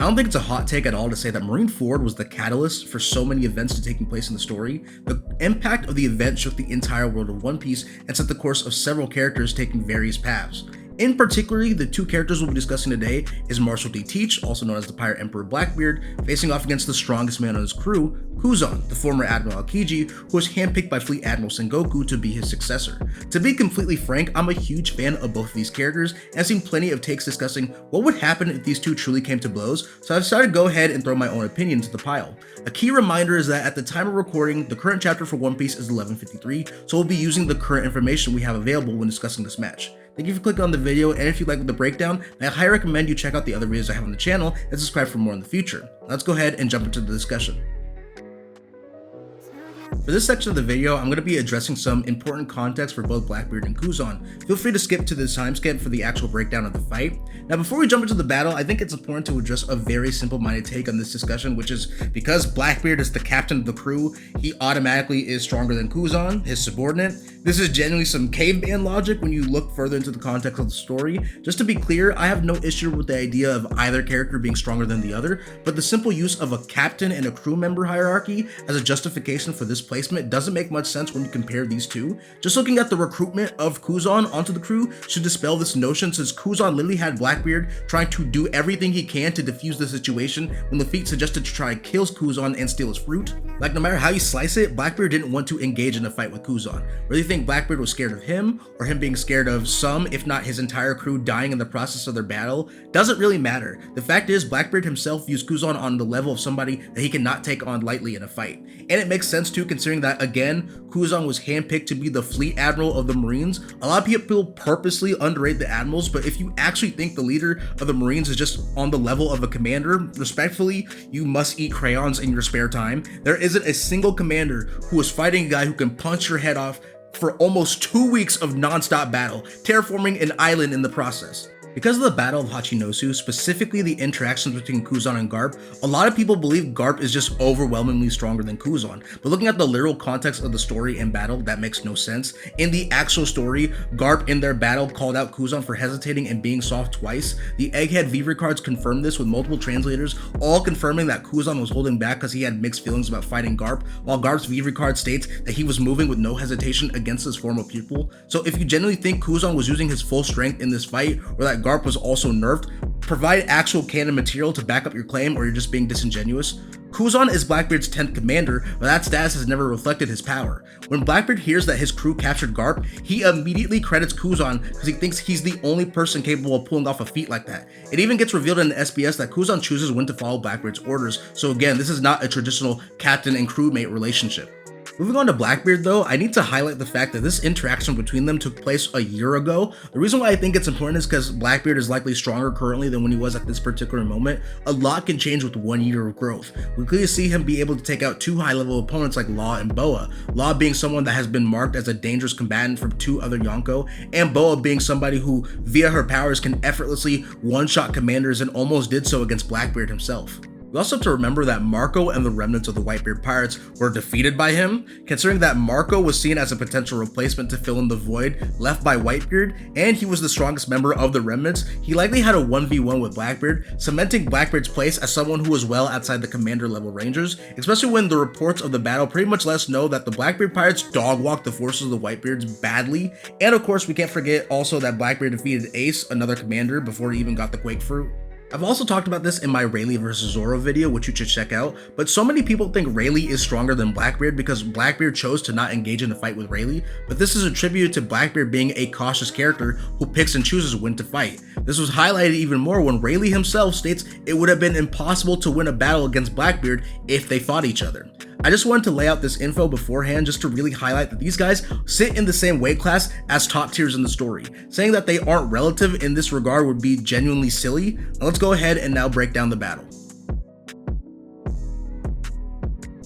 don't think it's a hot take at all to say that Marineford was the catalyst for so many events taking place in the story. The impact of the event shook the entire world of One Piece and set the course of several characters taking various paths. In particular, the two characters we'll be discussing today is Marshal D. Teach, also known as the Pirate Emperor Blackbeard, facing off against the strongest man on his crew, Kuzan, the former Admiral Aokiji, who was handpicked by Fleet Admiral Sengoku to be his successor. To be completely frank, I'm a huge fan of both of these characters, and I've seen plenty of takes discussing what would happen if these two truly came to blows, so I've decided to go ahead and throw my own opinion into the pile. A key reminder is that at the time of recording, the current chapter for One Piece is 1153, so we'll be using the current information we have available when discussing this match. Thank you for clicking on the video, and if you like the breakdown, I highly recommend you check out the other videos I have on the channel and subscribe for more in the future. Let's go ahead and jump into the discussion. For this section of the video, I'm going to be addressing some important context for both Blackbeard and Kuzan. Feel free to skip to the timestamp for the actual breakdown of the fight. Now, before we jump into the battle, I think it's important to address a very simple-minded take on this discussion, which is because Blackbeard is the captain of the crew, he automatically is stronger than Kuzan, his subordinate. This is genuinely some caveman logic when you look further into the context of the story. Just to be clear, I have no issue with the idea of either character being stronger than the other, but the simple use of a captain and a crew member hierarchy as a justification for this placement doesn't make much sense when you compare these two. Just looking at the recruitment of Kuzan onto the crew should dispel this notion, since Kuzan literally had Blackbeard trying to do everything he can to defuse the situation when Lafitte suggested to try kill Kuzan and steal his fruit. Like, no matter how you slice it, Blackbeard didn't want to engage in a fight with Kuzan. Whether you think Blackbeard was scared of him, or him being scared of some, if not his entire crew, dying in the process of their battle, doesn't really matter. The fact is, Blackbeard himself views Kuzan on the level of somebody that he cannot take on lightly in a fight. And it makes sense too, considering that, again, Kuzan was handpicked to be the Fleet Admiral of the Marines. A lot of people purposely underrate the admirals, but if you actually think the leader of the Marines is just on the level of a commander, respectfully, you must eat crayons in your spare time. There isn't a single commander who is fighting a guy who can punch your head off for almost 2 weeks of non-stop battle, terraforming an island in the process. Because of the Battle of Hachinosu, specifically the interactions between Kuzan and Garp, a lot of people believe Garp is just overwhelmingly stronger than Kuzan. But looking at the literal context of the story and battle, that makes no sense. In the actual story, Garp in their battle called out Kuzan for hesitating and being soft twice. The Egghead Vivre cards confirmed this, with multiple translators all confirming that Kuzan was holding back because he had mixed feelings about fighting Garp, while Garp's Vivre card states that he was moving with no hesitation against his former pupil. So if you genuinely think Kuzan was using his full strength in this fight, or that Garp was also nerfed, provide actual canon material to back up your claim, or you're just being disingenuous. Kuzan is Blackbeard's 10th commander, but that status has never reflected his power. When Blackbeard hears that his crew captured Garp, he immediately credits Kuzan because he thinks he's the only person capable of pulling off a feat like that. It even gets revealed in the SBS that Kuzan chooses when to follow Blackbeard's orders, so again, this is not a traditional captain and crewmate relationship. Moving on to Blackbeard though, I need to highlight the fact that this interaction between them took place a year ago. The reason why I think it's important is because Blackbeard is likely stronger currently than when he was at this particular moment. A lot can change with 1 year of growth. We clearly see him be able to take out two high-level opponents like Law and Boa. Law being someone that has been marked as a dangerous combatant from two other Yonko, and Boa being somebody who, via her powers, can effortlessly one-shot commanders and almost did so against Blackbeard himself. We also have to remember that Marco and the remnants of the Whitebeard pirates were defeated by him, considering that Marco was seen as a potential replacement to fill in the void left by Whitebeard, and he was the strongest member of the remnants. He likely had a 1v1 with Blackbeard, cementing Blackbeard's place as someone who was well outside the commander level rangers, especially when the reports of the battle pretty much let us know that the Blackbeard pirates dog-walked the forces of the Whitebeards badly. And of course, we can't forget also that Blackbeard defeated Ace, another commander, before he even got the Quake Fruit. I've also talked about this in my Rayleigh vs Zoro video, which you should check out, but so many people think Rayleigh is stronger than Blackbeard because Blackbeard chose to not engage in a fight with Rayleigh, but this is attributed to Blackbeard being a cautious character who picks and chooses when to fight. This was highlighted even more when Rayleigh himself states it would have been impossible to win a battle against Blackbeard if they fought each other. I just wanted to lay out this info beforehand just to really highlight that these guys sit in the same weight class as top tiers in the story. Saying that they aren't relative in this regard would be genuinely silly. Now let's go ahead and now break down the battle.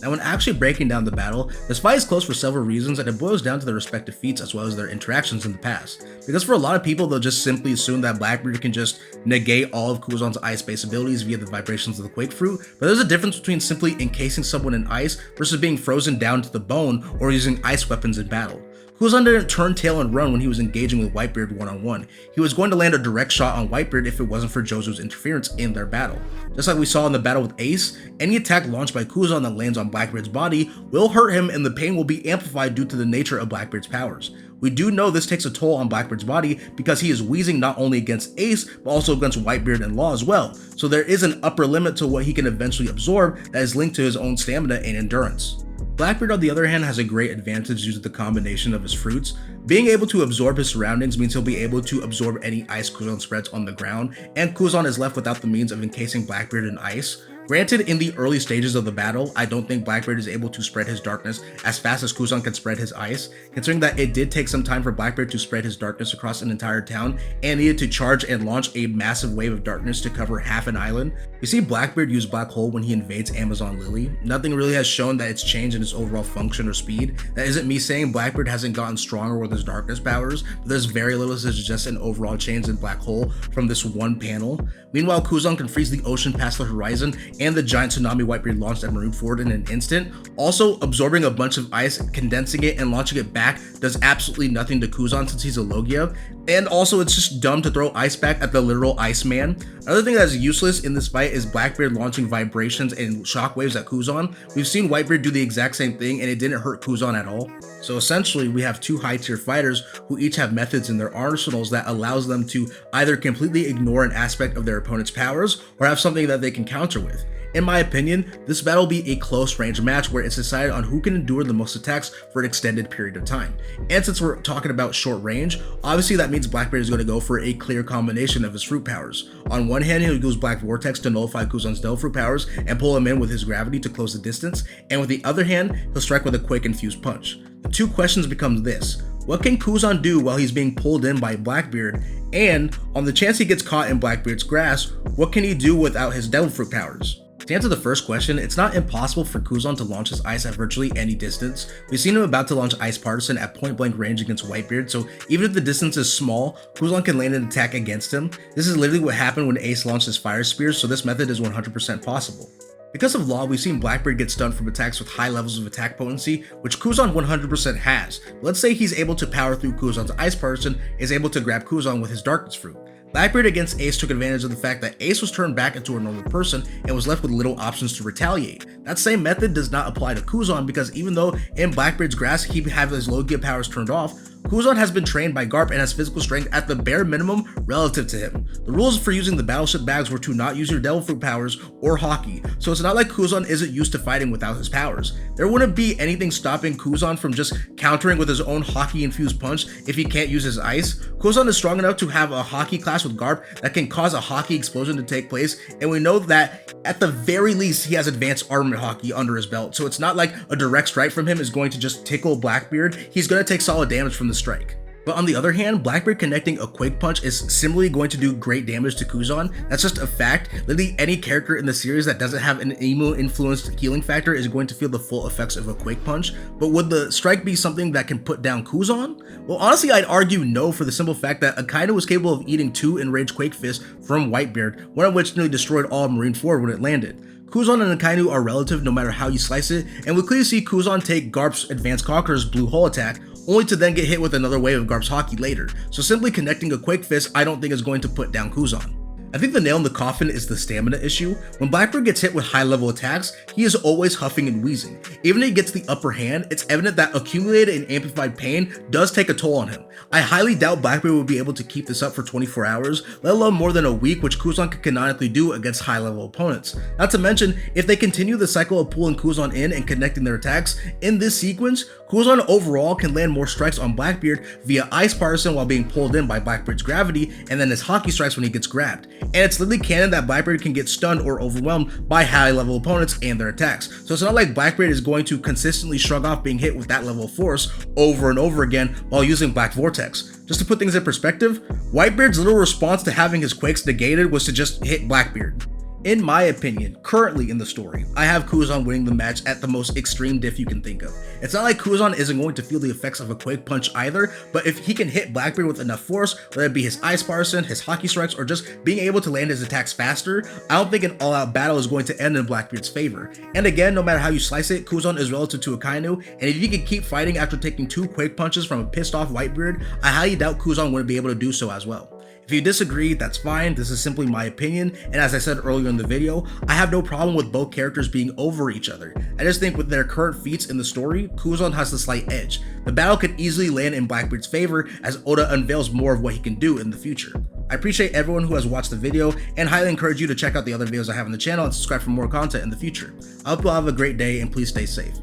Now, when actually breaking down the battle, this fight is close for several reasons, and it boils down to their respective feats as well as their interactions in the past. Because for a lot of people, they'll just simply assume that Blackbeard can just negate all of Kuzan's ice-based abilities via the vibrations of the Quake Fruit, but there's a difference between simply encasing someone in ice versus being frozen down to the bone or using ice weapons in battle. Kuzan didn't turn tail and run when he was engaging with Whitebeard one-on-one. He was going to land a direct shot on Whitebeard if it wasn't for Jozu's interference in their battle. Just like we saw in the battle with Ace, any attack launched by Kuzan that lands on Blackbeard's body will hurt him, and the pain will be amplified due to the nature of Blackbeard's powers. We do know this takes a toll on Blackbeard's body because he is wheezing not only against Ace, but also against Whitebeard and Law as well, so there is an upper limit to what he can eventually absorb that is linked to his own stamina and endurance. Blackbeard, on the other hand, has a great advantage due to the combination of his fruits. Being able to absorb his surroundings means he'll be able to absorb any ice Kuzan spreads on the ground, and Kuzan is left without the means of encasing Blackbeard in ice. Granted, in the early stages of the battle, I don't think Blackbeard is able to spread his darkness as fast as Kuzan can spread his ice, considering that it did take some time for Blackbeard to spread his darkness across an entire town and needed to charge and launch a massive wave of darkness to cover half an island. We see Blackbeard use Black Hole when he invades Amazon Lily. Nothing really has shown that it's changed in its overall function or speed. That isn't me saying Blackbeard hasn't gotten stronger with his darkness powers, but there's very little to suggest an overall change in Black Hole from this one panel. Meanwhile, Kuzan can freeze the ocean past the horizon and the giant tsunami Whitebeard launched at Marineford in an instant. Also, absorbing a bunch of ice, condensing it, and launching it back does absolutely nothing to Kuzan since he's a Logia. And also, it's just dumb to throw ice back at the literal Iceman. Another thing that's useless in this fight is Blackbeard launching vibrations and shockwaves at Kuzan. We've seen Whitebeard do the exact same thing and it didn't hurt Kuzan at all. So essentially, we have two high-tier fighters who each have methods in their arsenals that allows them to either completely ignore an aspect of their opponent's powers or have something that they can counter with. In my opinion, this battle will be a close range match where it's decided on who can endure the most attacks for an extended period of time. And since we're talking about short range, obviously that means Blackbeard is going to go for a clear combination of his fruit powers. On one hand, he'll use Black Vortex to nullify Kuzan's Devil Fruit powers and pull him in with his gravity to close the distance, and with the other hand, he'll strike with a quick infused punch. The two questions become this: what can Kuzan do while he's being pulled in by Blackbeard? And on the chance he gets caught in Blackbeard's grasp, what can he do without his Devil Fruit powers? To answer the first question, it's not impossible for Kuzan to launch his ice at virtually any distance. We've seen him about to launch Ice Partisan at point blank range against Whitebeard, so even if the distance is small, Kuzan can land an attack against him. This is literally what happened when Ace launched his Fire Spears, so this method is 100% possible. Because of Law, we've seen Blackbeard get stunned from attacks with high levels of attack potency, which Kuzan 100% has. Let's say he's able to power through Kuzan's Ice Partisan, is able to grab Kuzan with his Darkness Fruit. Blackbeard against Ace took advantage of the fact that Ace was turned back into a normal person and was left with little options to retaliate. That same method does not apply to Kuzan because even though in Blackbeard's grasp he has his Logia powers turned off, Kuzan has been trained by Garp and has physical strength at the bare minimum relative to him. The rules for using the Battleship Bags were to not use your Devil Fruit powers or Hockey, so it's not like Kuzan isn't used to fighting without his powers. There wouldn't be anything stopping Kuzan from just countering with his own Hockey infused punch if he can't use his ice. Kuzan is strong enough to have a Hockey class with Garp that can cause a Hockey explosion to take place, and we know that at the very least he has advanced armament Hockey under his belt, so it's not like a direct strike from him is going to just tickle Blackbeard. He's going to take solid damage from the strike. But on the other hand, Blackbeard connecting a Quake Punch is similarly going to do great damage to Kuzan. That's just a fact. Literally any character in the series that doesn't have an emo-influenced healing factor is going to feel the full effects of a Quake Punch. But would the strike be something that can put down Kuzan? Well, honestly, I'd argue no, for the simple fact that Akainu was capable of eating 2 Enraged Quake Fists from Whitebeard, one of which nearly destroyed all of Marineford when it landed. Kuzan and Akainu are relative no matter how you slice it, and we clearly see Kuzan take Garp's Advanced Conqueror's Blue Hole attack, only to then get hit with another wave of Garp's Hockey later, so simply connecting a Quake Fist I don't think is going to put down Kuzan. I think the nail in the coffin is the stamina issue. When Blackbeard gets hit with high level attacks, he is always huffing and wheezing. Even if he gets the upper hand, it's evident that accumulated and amplified pain does take a toll on him. I highly doubt Blackbeard will be able to keep this up for 24 hours, let alone more than a week, which Kuzan can canonically do against high level opponents. Not to mention, if they continue the cycle of pulling Kuzan in and connecting their attacks, in this sequence, Kuzan overall can land more strikes on Blackbeard via Ice Partisan while being pulled in by Blackbeard's gravity, and then his Hockey strikes when he gets grabbed. And it's literally canon that Blackbeard can get stunned or overwhelmed by high level opponents and their attacks. So it's not like Blackbeard is going to consistently shrug off being hit with that level of force over and over again while using Black Vortex. Just to put things in perspective, Whitebeard's little response to having his Quakes negated was to just hit Blackbeard. In my opinion, currently in the story, I have Kuzan winning the match at the most extreme diff you can think of. It's not like Kuzan isn't going to feel the effects of a quick punch either, but if he can hit Blackbeard with enough force, whether it be his Ice Parson, his Hockey Strikes, or just being able to land his attacks faster, I don't think an all-out battle is going to end in Blackbeard's favor. And again, no matter how you slice it, Kuzan is relative to Akainu, and if he can keep fighting after taking 2 quick punches from a pissed off Whitebeard, I highly doubt Kuzan wouldn't be able to do so as well. If you disagree, that's fine, this is simply my opinion, and as I said earlier in the video, I have no problem with both characters being over each other. I just think with their current feats in the story, Kuzan has the slight edge. The battle could easily land in Blackbeard's favor as Oda unveils more of what he can do in the future. I appreciate everyone who has watched the video and highly encourage you to check out the other videos I have on the channel and subscribe for more content in the future. I hope you all have a great day and please stay safe.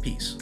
Peace.